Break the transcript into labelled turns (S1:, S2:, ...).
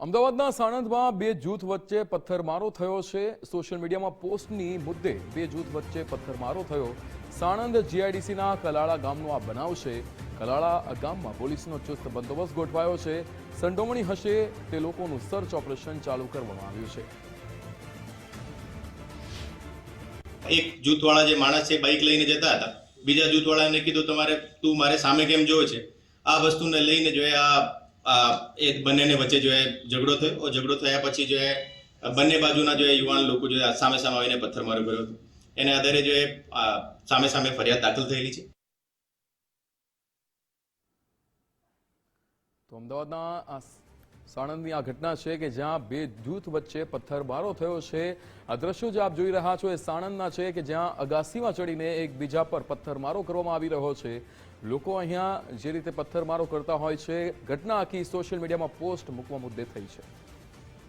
S1: અમદાવાદના સાણંદમાં બે જૂથ વચ્ચે પથ્થરમારો થયો છે। સોશિયલ મીડિયામાં પોસ્ટની મુદ્દે બે જૂથ વચ્ચે પથ્થરમારો થયો। સાણંદ જીઆઈડીસીના કલાળા ગામનો આ બનાવ છે। કલાળા ગામમાં પોલીસનો ચુસ્ત બંદોબસ્ત ગોઠવાયો છે। સંડોવણી હશે તે લોકોનું સર્ચ ઓપરેશન ચાલુ કરવામાં આવ્યું છે।
S2: એક જૂથવાળા જે માણસ છે બાઇક લઈને જતા હતા, બીજા જૂથવાળાને કીધું તું મારે સામે કેમ જોવે છે। આ વસ્તુને લઈને જો એ બંનેને વચ્ચે જો ઝઘડો થયો। ઝઘડો થયા પછી જો બંને બાજુના જો યુવાન લોકો જો સામે સામે આવીને પથ્થરમારો કર્યો હતો। એને આધારે જો સામે સામે ફરિયાદ દાખલ થયેલી છે।
S1: તો અમદાવાદના સાણંદની આ ઘટના છે કે જ્યાં બે જૂથ વચ્ચે પથ્થરમારો થયો છે। આ દ્રશ્યો જે આપ જોઈ રહ્યા છો એ સાણંદના છે કે જ્યાં અગાસીમાં ચડીને એકબીજા પર પથ્થરમારો કરવામાં આવી રહ્યો છે। લોકો અહીંયા જે રીતે પથ્થરમારો કરતા હોય છે, ઘટના આખી સોશિયલ મીડિયામાં પોસ્ટ મૂકવા મુદ્દે થઈ છે।